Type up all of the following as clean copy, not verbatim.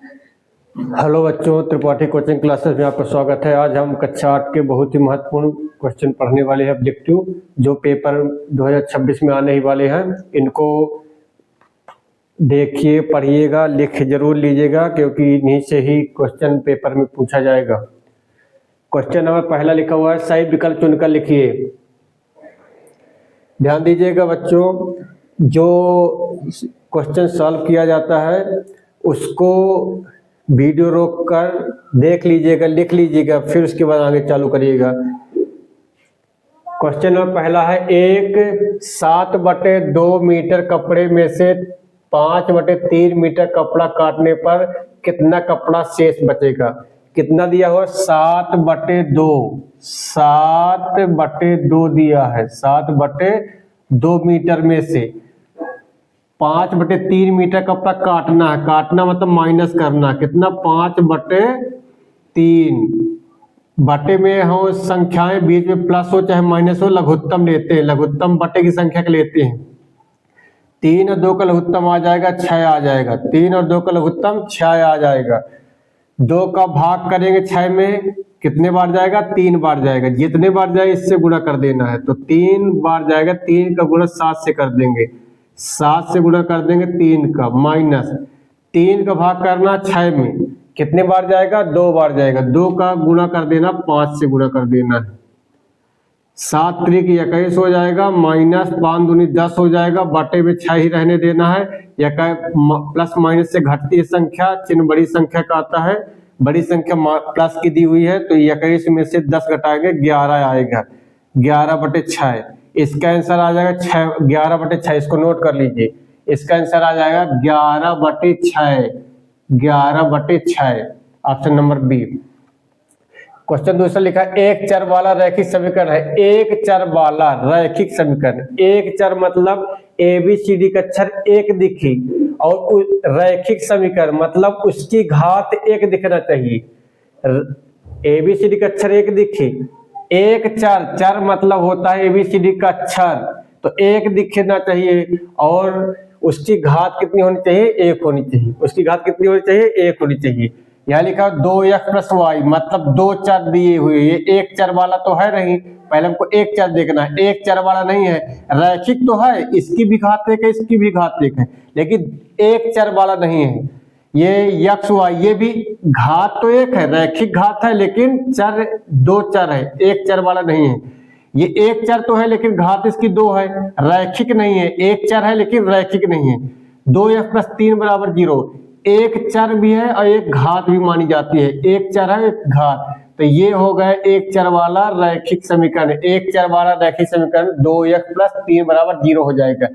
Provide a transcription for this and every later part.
Hello बच्चों, Tripathi coaching classes में आपका स्वागत है। आज हम कक्षा 8 के बहुत ही महत्वपूर्ण क्वेश्चन पढ़ने वाले हैं, ऑब्जेक्टिव, जो पेपर 2026 में आने ही वाले हैं। इनको देखिए, पढ़िएगा, लिख जरूर लीजिएगा, क्योंकि इन्हीं से ही क्वेश्चन पेपर में पूछा जाएगा। क्वेश्चन नंबर पहला लिखा हुआ है, सही विकल्प चुनकर लिखिए। ध्यान दीजिएगा बच्चों, जो क्वेश्चन सॉल्व किया जाता है उसको वीडियो रोक कर देख लीजिएगा, लिख लीजिएगा, फिर उसके बाद आगे चालू करिएगा। क्वेश्चन नंबर पहला है, एक 7/2 मीटर कपड़े में से 5/3 मीटर कपड़ा काटने पर कितना कपड़ा शेष बचेगा। कितना दिया हुआ? 7/2 7/2 दिया है। 7/2 मीटर में से 5/3 मीटर कपड़ा काटना है। काटना मतलब माइनस करना। कितना? 5/3। बटे में हो संख्याएं, बीच में प्लस हो चाहे माइनस हो, लघुत्तम लेते हैं। लघुत्तम बटे की संख्या के लेते हैं। 3 और 2 का लघुत्तम आ जाएगा 6 आ जाएगा। 3 और 2 का लघुत्तम 6 आ जाएगा। 2 का भाग करेंगे 6 में, कितने बार जाएगा? 3 बार जाएगा। जितने बार जाए इससे गुणा कर देना है, तो 3 बार जाएगा। 3 का गुणा 7 से कर देंगे। 7 से गुणा कर देंगे 3 का, माइनस 3 का भाग करना 6 में, कितने बार जाएगा? 2 बार जाएगा। 2 का गुणा कर देना, 5 से गुणा कर देना है। 7 त्रिक 21 हो जाएगा, माइनस 5 दूनी 10 हो जाएगा। बटे में 6 ही रहने देना है। प्लस माइनस से घटती है संख्या, चिन्ह बड़ी संख्या का आता है। बड़ी संख्या प्लस की दी हुई है, तो 21 में से 10 घटाएंगे 11 आएगा। 11/6 इसका आंसर आ जाएगा 11/6। इसको नोट कर लीजिए, इसका आंसर आ जाएगा 11/6। 11/6 ऑप्शन नंबर बी। क्वेश्चन दूसरा लिखा है, एक चर वाला रैखिक समीकरण है। एक चर वाला रैखिक समीकरण, एक चर मतलब ABCD का अक्षर एक दिखी, और रैखिक समीकरण मतलब उसकी घात एक दिखना चाहिए। ABCD का अक्षर एक दिखी, एक चर, चर मतलब होता है ABCD का अक्षर, तो एक दिखना चाहिए, और उसकी घात कितनी होनी चाहिए? एक होनी चाहिए। उसकी घात कितनी होनी चाहिए? एक होनी चाहिए। यहाँ लिखा 2x + y, मतलब 2 चर दिए हुए। ये एक चर वाला तो है नहीं, पहले हमको एक चर देखना है। एक चर वाला नहीं है, रैखिक तो है, इसकी भी घात एक है, इसकी भी घात एक है, लेकिन एक चर वाला नहीं है। ये x y, ये भी घात तो एक है, रैखिक घात है, लेकिन चर 2 चर है, एक चर वाला नहीं है। ये एक चर तो है लेकिन घात इसकी 2 है, रैखिक नहीं है। एक चर है लेकिन रैखिक नहीं है। 2x + 3 = 0। एक चर भी है और एक घात भी मानी जाती है। एक चर है, एक घात, तो ये हो गया एक चर वाला रैखिक समीकरण। एक चर वाला रैखिक समीकरण 2x + 3 = 0 हो जाएगा।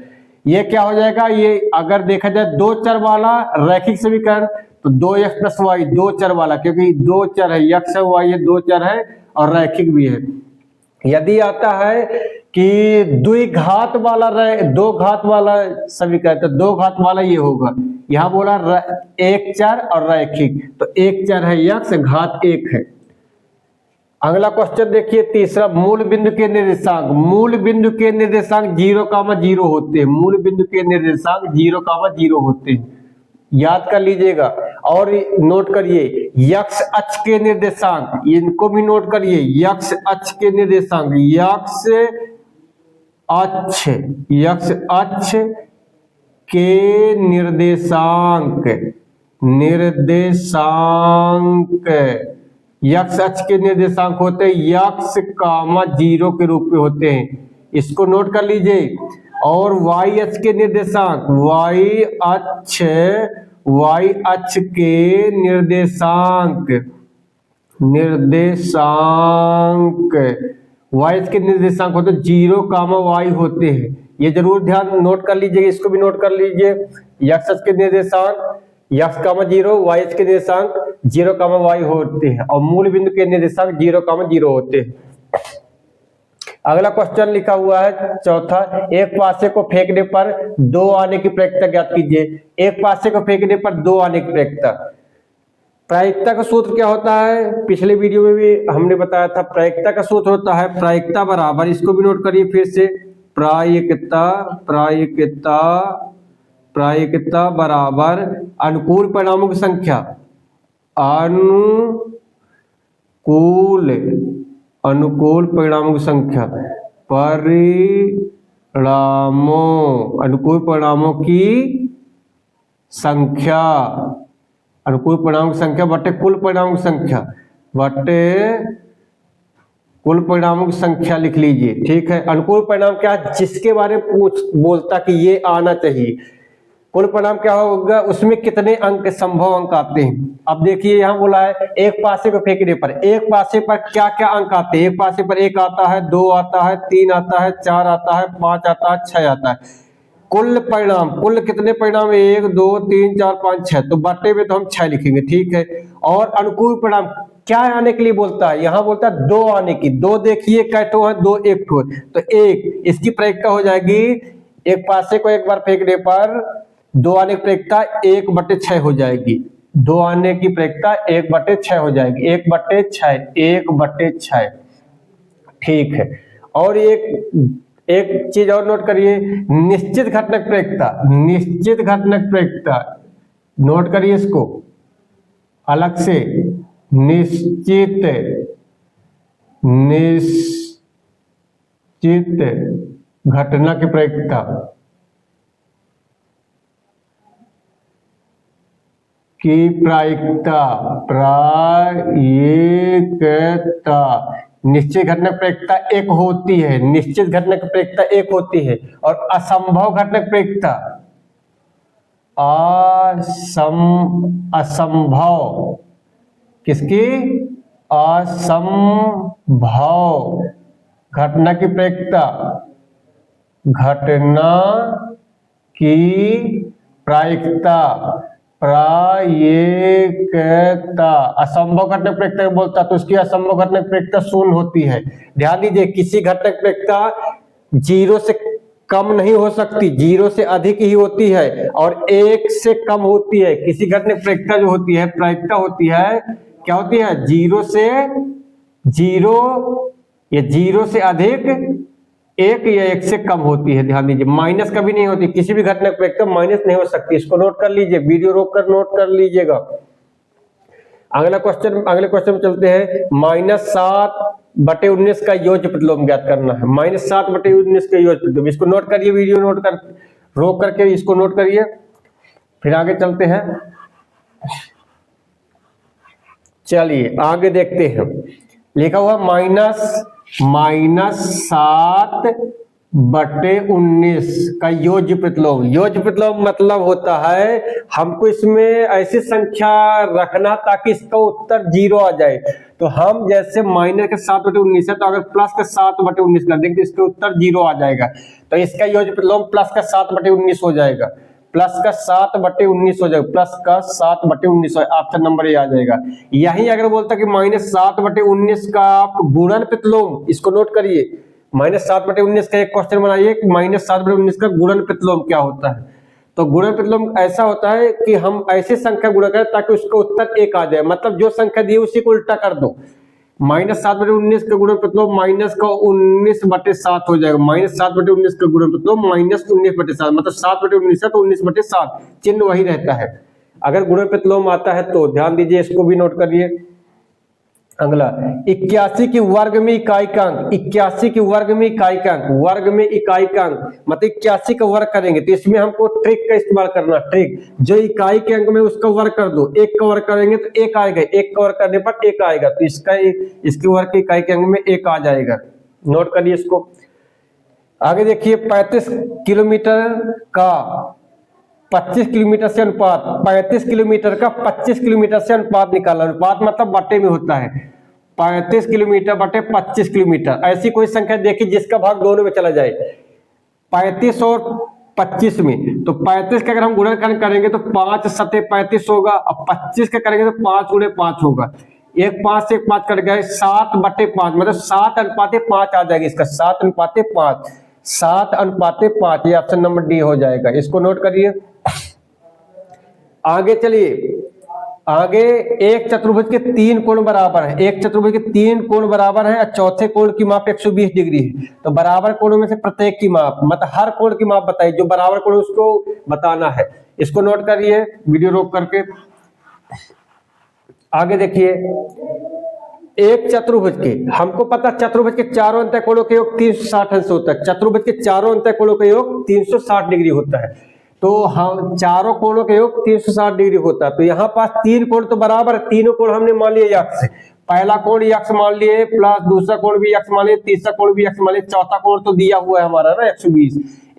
ये क्या हो जाएगा? ये अगर देखा जाए 2 चर वाला रैखिक समीकरण, तो 2x + y 2 चर वाला, क्योंकि 2 चर है, x है y है, 2 चर है और रैखिक भी है। यदि आता है कि द्विघात वाला दो घात वाला समीकरण, तो 2 घात वाला ये होगा। यहाँ बोला एक चर और रैखिक, तो एक चर है x, घात 1 है। अगला क्वेश्चन देखिए, तीसरा, मूल बिंदु के निर्देशांक। मूल बिंदु के निर्देशांक 0,0 होते हैं। मूल बिंदु के निर्देशांक 0,0 होते हैं, याद कर लीजिएगा। और नोट करिए, x अक्ष के निर्देशांक, इनको भी नोट करिए। x अक्ष के निर्देशांक, x अक्ष के निर्देशांक x अक्ष के निर्देशांक होते हैं x, 0 के रूप में होते हैं, इसको नोट कर लीजिए। और y अक्ष के निर्देशांक, y अक्ष के निर्देशांक y अक्ष के निर्देशांक होते 0, y होते हैं। ये जरूर ध्यान नोट कर लीजिए, इसको भी नोट कर लीजिए। x अक्ष के निर्देशांक x, 0, y अक्ष के निर्देशांक 0, y होते हैं, और मूल बिंदु के निर्देशांक 0,0 होते हैं। अगला क्वेश्चन लिखा हुआ है चौथा, एक पासे को फेंकने पर 2 आने की प्रायिकता ज्ञात कीजिए। एक पासे को फेंकने पर 2 आने की प्रायिकता। प्रायिकता का सूत्र क्या होता है? पिछले वीडियो में भी हमने बताया था। प्रायिकता का सूत्र होता है प्रायिकता बराबर, इसको भी नोट करिए फिर से, प्रायिकता प्रायिकता बराबर अनुकूल परिणामों की संख्या, अनुकूल परिणामों की संख्या, अनुकूल परिणामों की संख्या, अनुकूल परिणामों की संख्या बटे कुल परिणामों की संख्या, बटे कुल परिणामों की संख्या लिख लीजिए। ठीक है, अनुकूल परिणाम क्या है? जिसके बारे में बोलता कि ये आना चाहिए। कुल परिणाम क्या होगा? उसमें कितने अंक, संभव अंक आते हैं। अब देखिए यहाँ बोला है एक पासे को फेंकने पर, एक पासे पर क्या क्या अंक आते हैं? एक पासे पर 1 आता है, 2 आता है, 3 आता है, 4 आता है, 5 आता है, 6 आता है। कुल परिणाम, कुल कितने परिणाम? 1 2 3 4 5 6, तो बटे में तो हम 6 लिखेंगे। ठीक है, और अनुकूल परिणाम क्या आने के लिए बोलता है? यहाँ बोलता है 2 आने की। 2 देखिए कैठो है, 2 एक ठो, तो 1, इसकी प्रायिकता हो जाएगी, एक पासे को एक बार फेंकने पर 2 आने की प्रायिकता 1/6 हो जाएगी। 2 आने की प्रायिकता 1/6 हो जाएगी, 1/6, 1/6। ठीक है, और एक चीज और नोट करिए, निश्चित घटक प्रायिकता, निश्चित घटक प्रायिकता नोट करिए इसको अलग से। निश्चित घटना की प्रायिकता निश्चित घटना प्रायिकता एक होती है, निश्चित घटना की प्रायिकता एक होती है, और असंभव घटना की प्रायिकता असंभव, किसकी? असंभव घटना की प्रायिकता, घटना की प्रायिकता, असंभव घटना प्रायिकता बोलता तो उसकी असंभव घटना प्रायिकता 0 होती है। ध्यान दीजिए, किसी घटना प्रायिकता 0 से कम नहीं हो सकती, 0 से अधिक ही होती है, और 1 से कम होती है। किसी घटना प्रायिकता जो होती है, प्रायिकता होती है, क्या होती है? 0 से 0 या 0 से अधिक 1 या 1 से कम होती है। ध्यान दीजिए, माइनस कभी नहीं होती, किसी भी घटना प्रायिकता माइनस नहीं हो सकती। इसको नोट कर लीजिए, वीडियो रोक कर नोट कर लीजिएगा। अगले क्वेश्चन में चलते हैं। -7/19 का योज्य प्रतिलोम ज्ञात करना है। -7/19 का योज्य प्रतिलोम, इसको नोट करिए, वीडियो नोट कर रोक करके इसको नोट करिए, फिर आगे चलते हैं। चलिए आगे देखते हैं, लिखा हुआ -7/19 का योज्य प्रतिलोम। योज्य प्रतिलोम मतलब होता है हमको इसमें ऐसी संख्या रखना ताकि इसका उत्तर 0 आ जाए। तो हम जैसे -7/19 है, तो अगर +7/19 कर देंगे तो इसके उत्तर 0 आ जाएगा। तो इसका योज्य प्रतिलोम +7/19 हो जाएगा, +7/19 हो जाएगा, +7/19 ऑप्शन नंबर ए आ जाएगा। यही अगर बोलता कि -7/19 का आप गुणन प्रतिलोम, इसको नोट करिए, -7/19 का एक क्वेश्चन बनाइए कि -7/19 का गुणन प्रतिलोम क्या होता है। तो गुणन प्रतिलोम ऐसा होता है कि हम ऐसी संख्या गुणा करें ताकि उसका उत्तर 1 आ जाए, मतलब जो संख्या दी है उसी को उल्टा कर दो। -7/19 का गुणन प्रतिलोम -19/7 हो जाएगा। -7/19 का गुणन प्रतिलोम -19/7, मतलब 7/19 है तो 19/7, चिन्ह वही रहता है। अगर गुणन प्रतिलोम आता है तो ध्यान दीजिए, इसको भी नोट करिए। अगला 81 की वर्ग में इकाई का अंक, 81 की वर्ग में इकाई का अंक, वर्ग में इकाई का अंक मतलब 81 का वर्ग करेंगे तो इसमें हमको ट्रिक का इस्तेमाल करना। ट्रिक, जो इकाई के अंक में उसका वर्ग कर दो, 1 का वर्ग करेंगे तो 1 आएगा, 1 का वर्ग करने पर 1 आएगा, तो इसके वर्ग के इकाई के अंक में 1 आ जाएगा। नोट करिए इसको। आगे देखिए, 35 किलोमीटर का 25 किलोमीटर से अनुपात, 35 किलोमीटर का 25 किलोमीटर से अनुपात निकालना। अनुपात मतलब बटे में होता है, 35 किलोमीटर बटे 25 किलोमीटर। ऐसी कोई संख्या देखिए जिसका भाग दोनों में चला जाए, 35 और 25 में, तो 35 का अगर हम गुणनखंड करेंगे तो 5 सते 35 होगा, अब 25 का करेंगे तो 5 गुणे 5 होगा, 1 5 से 1 5 कट गए, 7/5 मतलब 7:5 आ जाएगा इसका, 7:5, 7:5, ये ऑप्शन नंबर डी हो जाएगा। इसको नोट करिए। आगे चलिए, आगे एक चतुर्भुज के 3 कोण बराबर है, एक चतुर्भुज के 3 कोण बराबर है और चौथे कोण की माप 120 डिग्री है। तो बराबर कोणों में से प्रत्येक की माप, मतलब हर कोण की माप बताइए, जो बराबर कोण उसको बताना है। इसको नोट करिए वीडियो रोक करके। आगे देखिए, एक चतुर्भुज के, हमको पता चतुर्भुज के चारों अंतः कोणों के योग 360 अंश होता है। चतुर्भुज के चारों अंतः कोणों का योग 360 डिग्री होता है। तो हम चारों कोणों के योग 360 डिग्री होता है। तो यहाँ पास 3 कोण तो बराबर है, तीनों कोण हमने मान लिए यक्ष। पहला कोण यक्ष मान लिए, प्लस दूसरा कोण भी यक्ष मान लिए, तीसरा कोण भी यक्ष मान लिए, चौथा कोण तो दिया हुआ है हमारा ना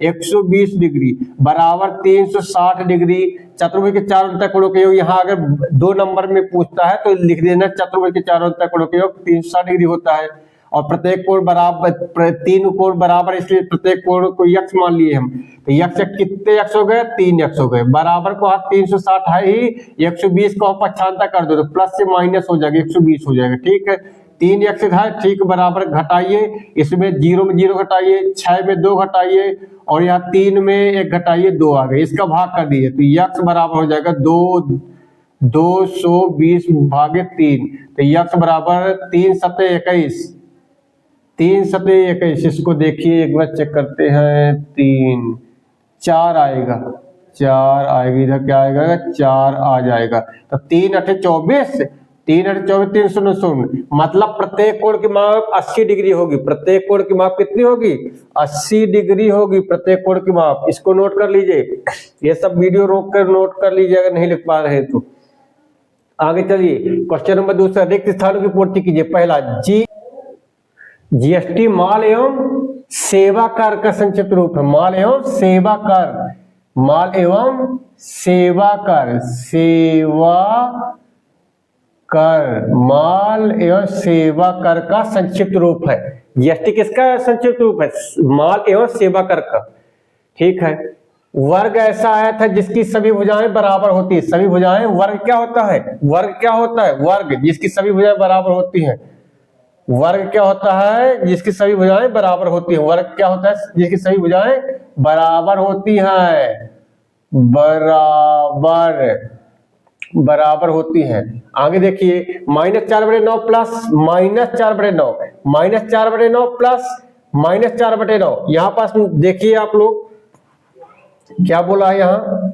120 डिग्री बराबर 360 डिग्री। चतुर्भुज के चारों अंतः कोणों के योग, यहाँ अगर 2 नंबर में पूछता है तो लिख देना चतुर्भुज के चारों अंतः कोणों के योग 360 डिग्री होता है। और प्रत्येक कोण बराबर, 3 कोण बराबर, इसलिए प्रत्येक कोण को यक्ष मान लिए हम। तो यक्ष कितने यक्ष हो गए? 3 यक्ष हो गए। बराबर को हाथ 360 है ही, 120 को हम पक्षांतर कर दो तो प्लस से माइनस हो जाएगा, 120 हो जाएगा। ठीक है, 3 यक्ष है, ठीक बराबर घटाइए, इसमें 0 में 0 घटाइए, 6 में 2 घटाइए और यहाँ 3 में 1 घटाइए, 2 आ गए। इसका भाग कर दिए तो यक्ष बराबर हो जाएगा 220 भागे 3। तो यक्ष बराबर 3 सते 21, 3 सते 21। इसको देखिए एक बार चेक करते हैं, 3 4 आएगा, 4 आएगा, इधर क्या आएगा? 4 आ जाएगा। तो 3 8 24, 3 8 24, 3 शून्य शून्य, मतलब प्रत्येक कोण की माप 80 डिग्री होगी। प्रत्येक कोण की माप कितनी होगी? 80 डिग्री होगी प्रत्येक कोण की माप। इसको नोट कर लीजिए, ये सब वीडियो रोक कर नोट कर लीजिए अगर नहीं लिख पा रहे तो। आगे चलिए, क्वेश्चन नंबर 2, रिक्त स्थानों की पूर्ति कीजिए। पहला, जीएसटी माल एवं सेवा कर का संक्षिप्त रूप है। माल एवं सेवा कर, माल एवं सेवा कर, सेवा कर, माल एवं सेवा कर का संक्षिप्त रूप है। जीएसटी किसका संक्षिप्त रूप है? माल एवं सेवा कर का। ठीक है, वर्ग ऐसा आया था जिसकी सभी भुजाएं बराबर होती है। सभी भुजाएं, वर्ग क्या होता है? वर्ग क्या होता है? वर्ग जिसकी सभी भुजाएं बराबर होती हैं। वर्ग क्या होता है? जिसकी सभी भुजाएं बराबर होती हैं। वर्ग क्या होता है? जिसकी सभी भुजाएं बराबर होती हैं, बराबर होती हैं। आगे देखिए, -4/9 प्लस -4/9, -4/9 प्लस -4/9। यहाँ पास देखिए आप लोग क्या बोला है, यहाँ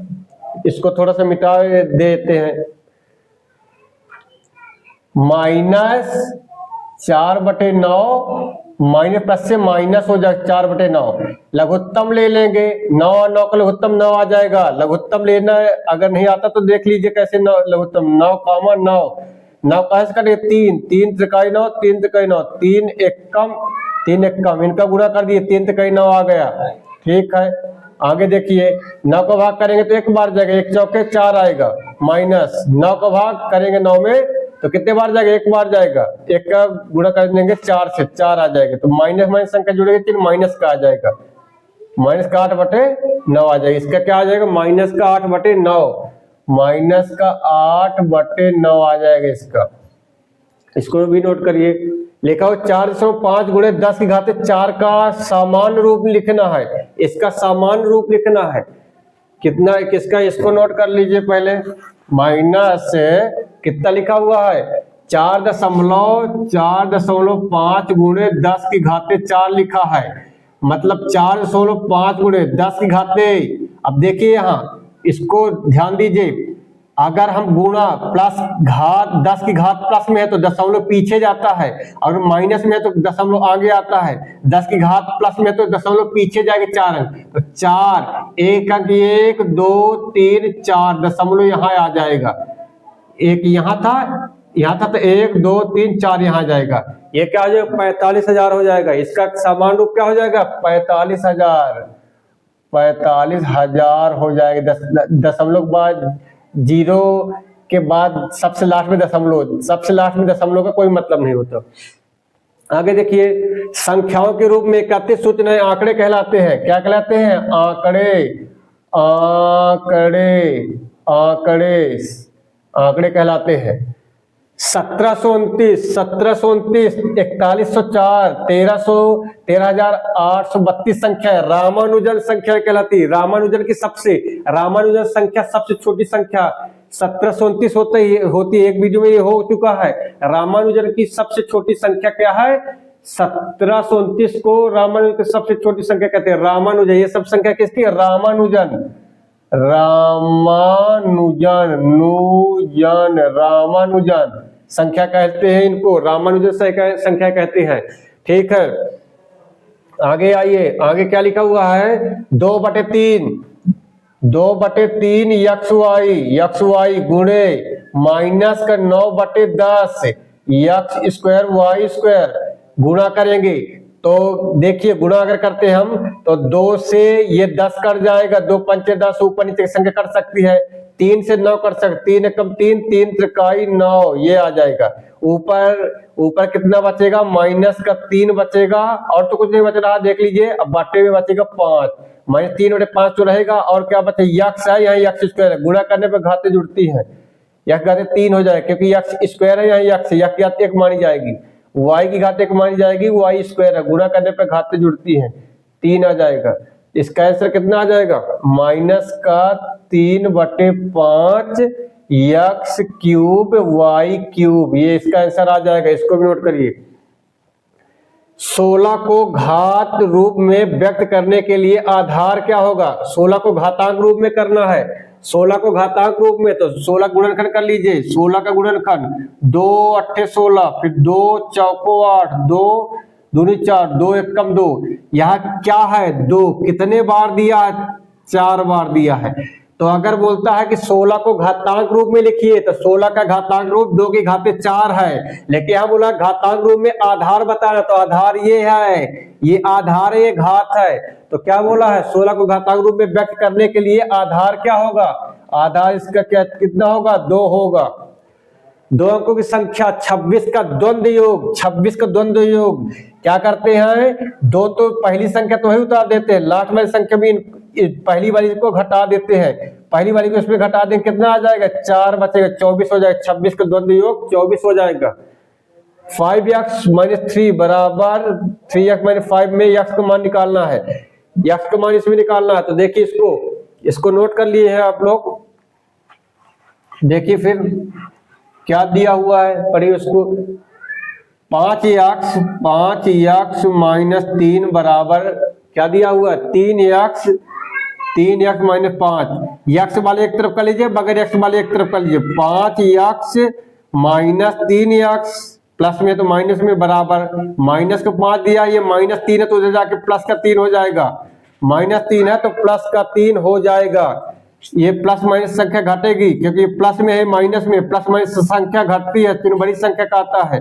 इसको थोड़ा सा मिटा देते हैं। -4/9 माइनस प्लस से माइनस हो जाएगा 4/9। लघुत्तम ले लेंगे, 9 और 9 का लघुत्तम 9 आ जाएगा। लघुत्तम लेना है, अगर नहीं आता तो देख लीजिए कैसे लघुत्तम। 9, 9 9 कैसे करें? 3 3 त्रिकाई 9, 3 त्रिकाई 9, 3 एकम 3 एकम, इनका गुणा कर दिए, 3 त्रिकाई 9 आ गया। ठीक है, आगे देखिए, 9 को भाग करेंगे तो 1 बार जाएगा, 1 चौके 4 आएगा, माइनस 9 को भाग करेंगे 9 में तो कितने बार जाएगा? 1 बार जाएगा। 1 का गुणा कर देंगे 4 से, 4 आ जाएगा। तो माइनस माइनस संख्या जुड़ेगी, फिर माइनस का आ जाएगा, माइनस का 8/9 आ जाएगा। इसका क्या आ जाएगा? माइनस का 8/9, माइनस का 8/9 आ जाएगा इसका। इसको भी नोट करिए, लिखा हो 4.5 गुणे 10 की घात 4 का सामान्य रूप लिखना है। इसका सामान्य रूप लिखना है कितना है, किसका? इसको नोट कर लीजिए पहले। माइनस कितना लिखा हुआ है? 4.5 गुणे 10 की घात 4 लिखा है, मतलब 4.5 गुणे 10 की घात। अब देखिए यहाँ, इसको ध्यान दीजिए, अगर हम गुणा प्लस घात 10 की घात प्लस में है तो दशमलव पीछे जाता है, और माइनस में है तो दशमलव आगे आता है। 10 की घात प्लस में है तो दशमलव पीछे जाएगा 4 अंक। तो 4 एक अंक, 1 2 3 4 दशमलव यहाँ आ जाएगा। एक यहाँ था तो 1 2 3 4 यहाँ जाएगा। ये क्या हो जाएगा? 45,000 हो जाएगा। इसका सामान्य रूप क्या हो जाएगा? 45,000 हो जाएगा। दशमलव बाद 0 के बाद सबसे लास्ट में दशमलव, सबसे लास्ट में दशमलव का कोई मतलब नहीं होता। आगे देखिए, संख्याओं के रूप में एकत्रित सूचनाएं आंकड़े कहलाते हैं। क्या कहलाते हैं? आंकड़े कहलाते हैं। 1729, 4104, 13,832 संख्या रामानुजन संख्या कहलाती है। रामानुजन संख्या सबसे छोटी संख्या 1729 होती है, एक वीडियो में ये हो चुका है। रामानुजन की सबसे छोटी संख्या क्या है? 1729 को रामानुजन की सबसे छोटी संख्या कहते हैं। रामानुजन, ये सब संख्या किसकी है? रामानुजन, रामानुजन, नूजन, रामानुजन संख्या कहते हैं इनको, रामानुजन संख्या कहते हैं। ठीक है, आगे आइए, आगे क्या लिखा हुआ है? 2/3, 2/3 यक्स वाई गुणे माइनस का 9/10 यक्स स्क्वायर वाई स्क्वायर गुणा करेंगे। तो देखिए गुणा अगर करते हैं हम तो 2 से ये 10 कट जाएगा, 2 पंचे 10, ऊपर नीचे संख्या कट सकती है। 3 से 9 कट सकती, 3 एकम 3, 3 त्रिकाई 9, ये आ जाएगा। ऊपर कितना बचेगा? माइनस का 3 बचेगा, और तो कुछ नहीं बच रहा, देख लीजिए। अब बाटे में बचेगा 5, -3/5 तो रहेगा, और क्या बचे? यक्स है, यहाँ यक्स स्क्वायर है, गुणा करने पर घातें जुड़ती है, यक्स घाते 3 हो जाएगा, क्योंकि यक्स स्क्वायर है, यहाँ यक्स घाते 1 मानी जाएगी, वाई की घात 1 मानी जाएगी, वाई स्क्वायर है, गुणा करने पर घातें जुड़ती हैं, 3 आ जाएगा। इसका आंसर कितना आ जाएगा? माइनस का 3/5 यक्स क्यूब वाई क्यूब, ये इसका आंसर आ जाएगा। इसको भी नोट करिए। 16 को घात रूप में व्यक्त करने के लिए आधार क्या होगा? 16 को घातांक रूप में करना है, 16 को घातांक रूप में, तो 16 गुणनखंड कर लीजिए। 16 का गुणनखंड 2 8 16, फिर 2 चौको 8, 2 दूनी 4, 2 एकम 2, यहाँ क्या है? 2 कितने बार दिया है? 4 बार दिया है। तो अगर बोलता है कि 16 को घातांक रूप में लिखिए, तो 16 का घातांक रूप 2 की घाते 4 है, लेकिन यहाँ बोला घातांक रूप में आधार बताना, तो आधार ये है, ये आधार है, ये घात है। तो क्या बोला है? 16 को घातांक रूप में व्यक्त करने के लिए आधार क्या होगा? आधार इसका क्या कितना होगा? 2 होगा। 2 अंकों की संख्या 26 का द्वंद्व योग, 26 का द्वंद्व योग क्या करते हैं? 2 तो पहली संख्या तो ही उतार देते हैं, लास्ट वाली संख्या भी पहली वाली को घटा देते हैं, पहली वाली को इसमें घटा दें, कितना आ जाएगा? 4 बचेगा, 24 हो जाएगा। 26 का द्वंद्व योग 24 हो जाएगा। 5x - 3 बराबर 3x - 5 में यक्स का मान निकालना है, यक्स का मान इसमें निकालना है। तो देखिए इसको नोट कर लिए हैं आप लोग। देखिए फिर क्या दिया हुआ है, पढ़िए उसको। 5x - 3 बराबर क्या दिया हुआ है? 3x - 5, यक्स वाले एक तरफ कर लीजिए, बगैर यक्स वाले एक तरफ कर लीजिए। 5x - 3x प्लस में तो माइनस में बराबर, माइनस को 5 दिया, ये -3 है तो उधर जाके प्लस का 3 हो जाएगा, -3 है तो प्लस का 3 हो जाएगा। ये प्लस माइनस संख्या घटेगी, क्योंकि प्लस में है, माइनस में, प्लस माइनस संख्या घटती है, 3 बड़ी संख्या का आता है।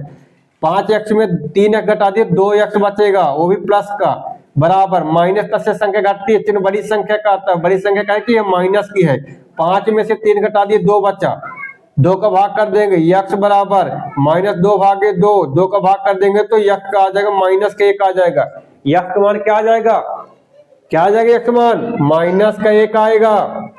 5x में 3x घटा दिए, 2x बचेगा, वो भी प्लस का, बराबर -10 से संख्या घटती है, 3 बड़ी संख्या का आता है, बड़ी संख्या का है कि ये माइनस की है। 5 में से 3 घटा दिए, 2 बचा, 2 का भाग कर देंगे, यक्स बराबर -2 भागे 2, 2 का भाग कर देंगे तो यक्स का आ जाएगा -1 आ जाएगा। यक्स का मान क्या आ जाएगा? क्या आ जाएगा यक्स मान? -1 आएगा।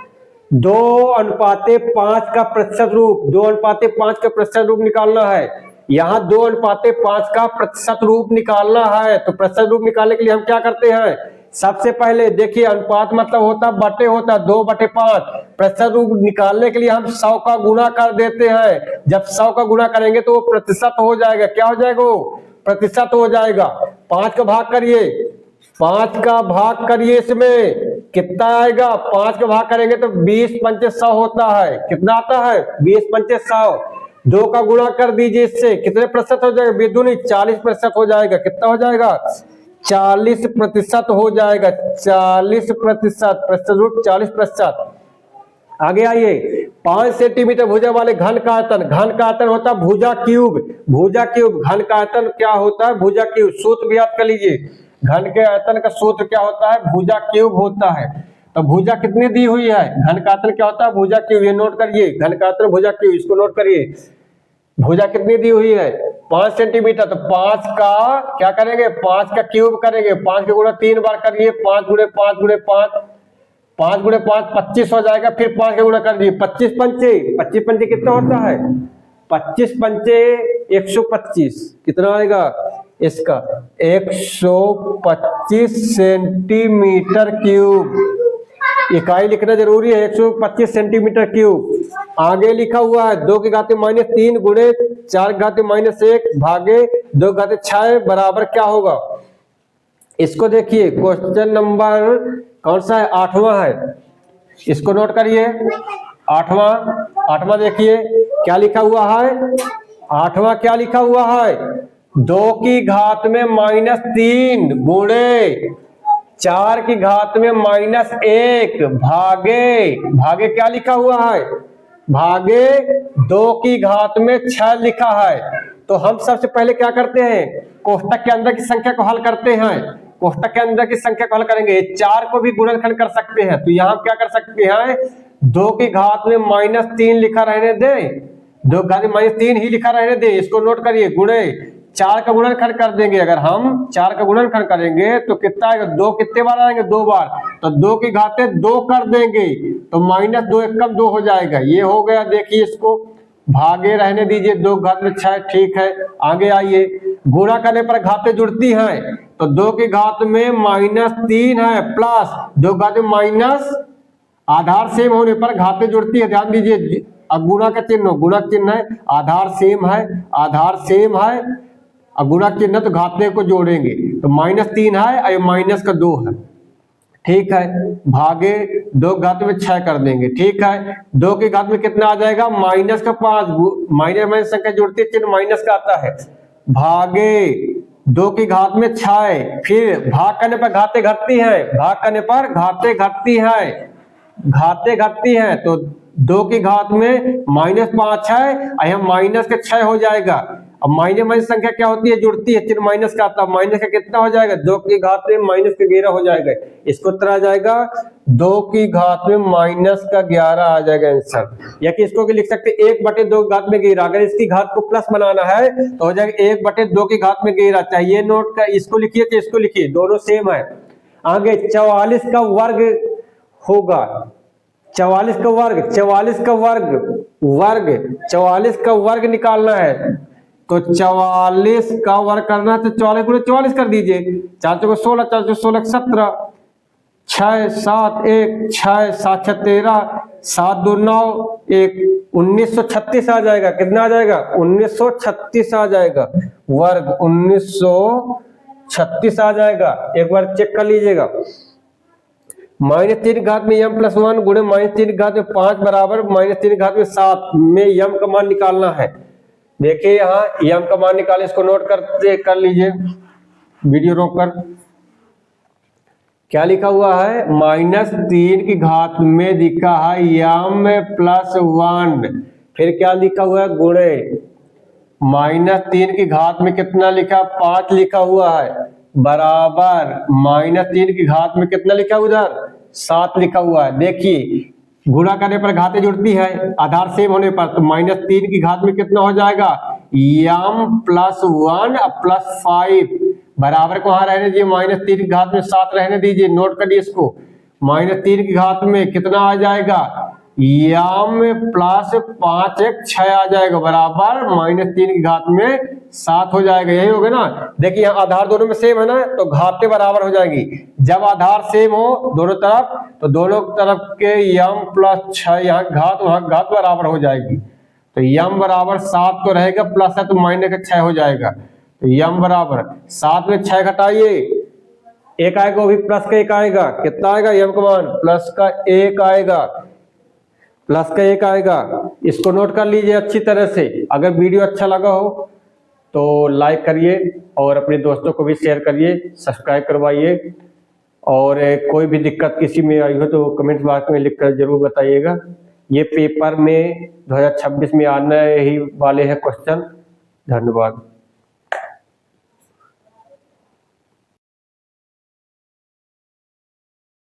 2:5 का प्रतिशत रूप, 2:5 का प्रतिशत रूप निकालना है। यहाँ 2:5 का प्रतिशत रूप निकालना है, तो प्रतिशत रूप निकालने के लिए हम क्या करते हैं? सबसे पहले देखिए, अनुपात मतलब होता बटे होता 2/5, प्रतिशत रूप निकालने के लिए हम 100 का गुणा कर देते हैं। जब 100 का गुणा करेंगे तो वो प्रतिशत हो जाएगा। क्या हो जाएगा? वो प्रतिशत हो जाएगा। 5 का भाग करिए, 5 का भाग करिए, इसमें कितना आएगा? 5 का भाग करेंगे तो 20 पंचे 100 होता है। कितना आता है? 20 पंचे 100। 2 का गुणा कर दीजिए, इससे कितने प्रतिशत हो जाएगा? बेदुनी 40% हो जाएगा। कितना हो जाएगा? 40% हो जाएगा। 40%, प्रतिशत रूप 40%। आगे आइए, 5 सेंटीमीटर भुजा वाले घन का आयतन, घन का आयतन होता है भुजा क्यूब, भुजा क्यूब, घन का आयतन क्या होता है? भुजा क्यूब। सूत्र भी याद कर लीजिए, घन के आयतन का सूत्र क्या होता है? भुजा क्यूब होता है। तो भुजा कितनी दी हुई है? घन का आयतन क्या होता है? भुजा क्यूब। ये नोट करिए, घन का आयतन भुजा क्यूब, इसको नोट करिए। भुजा कितनी दी हुई है? 5 सेंटीमीटर। तो 5 का क्या करेंगे? 5 का क्यूब करेंगे, 5 के गुणा 3 बार करिए, 5 गुणे 5 गुणे 5, 5 गुणे 5 25 हो जाएगा। फिर 5 का गुणा कर दिए, 25 पंचे, 25 पंचे कितना होता है? 25 पंचे 125, कितना आएगा इसका? 125 सेंटीमीटर क्यूब, इकाई लिखना जरूरी है, 125 सेंटीमीटर क्यूब। आगे लिखा हुआ है 2 की घात में -3 गुणे 4 की घात में -1 भागे 2 की घात में 6 बराबर क्या होगा। इसको देखिए, क्वेश्चन नंबर कौन सा है, 8वां है। इसको नोट करिए, 8वां देखिए क्या लिखा हुआ है। 8वां क्या लिखा हुआ है, 2 की घात में -3 गुणे 4 की घात में -1 भागे क्या लिखा हुआ है, भागे 2 की घात में 6 लिखा है। तो हम सबसे पहले क्या करते हैं, कोष्टक के अंदर की संख्या को हल करते हैं। कोष्टक के अंदर की संख्या को हल करेंगे, 4 को भी गुणनखंड कर सकते हैं। तो यहाँ क्या कर सकते हैं, 2 की घात में -3 लिखा रहने दे, 2 की घात में -3 ही लिखा रहने दे। इसको नोट करिए, गुणे 4 का गुणनखंड कर देंगे। अगर हम 4 का गुणनखंड करेंगे तो कितना आएगा, 2 कितने बार आएंगे, 2 बार। तो 2 की घाते 2 कर देंगे तो -2 एकम 2 हो जाएगा। ये हो गया। देखिए इसको भागे रहने दीजिए, 2 घात में 6, ठीक है। आगे आइए, गुणा करने पर घातें जुड़ती हैं। तो 2 की घात में -3 है प्लस 2 की घात में माइनस, आधार सेम होने पर घातें जुड़ती है। ध्यान दीजिए, अब गुणा का चिन्ह, गुणा चिन्ह है, आधार सेम है, आधार सेम है, अब गुणा चिन्ह तो घाते को जोड़ेंगे। तो -3 है और माइनस का 2 है, ठीक है। भागे 2 घात में 6 कर देंगे, ठीक है। 2 की घात में कितना आ जाएगा, -5, माइनस संख्या जुड़ती है, चिन्ह माइनस का आता है। भागे 2 की घात में 6, फिर भाग करने पर घाते घटती है, भाग करने पर घाते घटती है, घाते घटती है। तो 2 की घात में -5 है, यहाँ माइनस का 6 हो जाएगा। अब माइनस संख्या क्या होती है, जुड़ती है, चिन्ह माइनस का आता है। माइनस का कितना हो जाएगा, 2 की घात में -11 हो जाएगा। इसको तरह जाएगा 2 की घात में -11 आ जाएगा आंसर। या कि इसको भी लिख सकते 1/2 की घात में 11। अगर इसकी घात को प्लस बनाना है तो हो जाएगा 1/2 की घात में 11। चाहिए नोट का, इसको लिखिए तो इसको लिखिए, दोनों सेम है। आगे 44 का वर्ग होगा, 44 का वर्ग, 44 का वर्ग निकालना है। तो 44 का वर्ग करना है तो 44 गुणे 44 कर दीजिए। 4 चौके 16, 4 चौके 16, 17, 6 7 1 6 7 6 13, 7 2 9 1 1936 आ जाएगा। कितना आ जाएगा, 1936 आ जाएगा। वर्ग 1936 आ जाएगा। एक बार चेक कर लीजिएगा। -3 घात में m + 1 गुणे -3 घात में 5 बराबर -3 घात में 7 में m का मान निकालना है। देखिए यहाँ m का मान निकाले, इसको नोट कर लीजिए, वीडियो रोककर। क्या लिखा हुआ है, -3 की घात में दिखा है m + 1, फिर क्या लिखा हुआ है, गुणे -3 की घात में कितना लिखा, 5 लिखा हुआ है, बराबर -3 की घात में कितना लिखा उधर, 7 लिखा हुआ है। देखिए गुणा करने पर घातें जुड़ती है, आधार सेम होने पर। तो -3 की घात में कितना हो जाएगा, m + 1 + 5 बराबर को वहां रहने दीजिए, -3 की घात में 7 रहने दीजिए। नोट करिए इसको, -3 की घात में कितना आ जाएगा, m + 5 1 6 आ जाएगा, बराबर -3 की घात में 7 हो जाएगा। यही होगा ना। देखिए यहाँ आधार दोनों में सेम है ना, तो घातें बराबर हो जाएंगी। जब आधार सेम हो दोनों तरफ, तो दोनों तरफ के m + 6, यहाँ घात वहां घात बराबर हो जाएगी। तो m बराबर 7 तो रहेगा, प्लस है तो -6 हो जाएगा। तो m बराबर 7 में 6 घटाइए, 1 आएगा, वो भी प्लस का 1 आएगा। कितना आएगा, m का मान प्लस का 1 आएगा, प्लस का 1 आएगा। इसको नोट कर लीजिए अच्छी तरह से। अगर वीडियो अच्छा लगा हो तो लाइक करिए और अपने दोस्तों को भी शेयर करिए, सब्सक्राइब करवाइए। और कोई भी दिक्कत किसी में आई हो तो कमेंट बॉक्स में लिखकर जरूर बताइएगा। ये पेपर में 2026 में आने ही वाले हैं क्वेश्चन। धन्यवाद।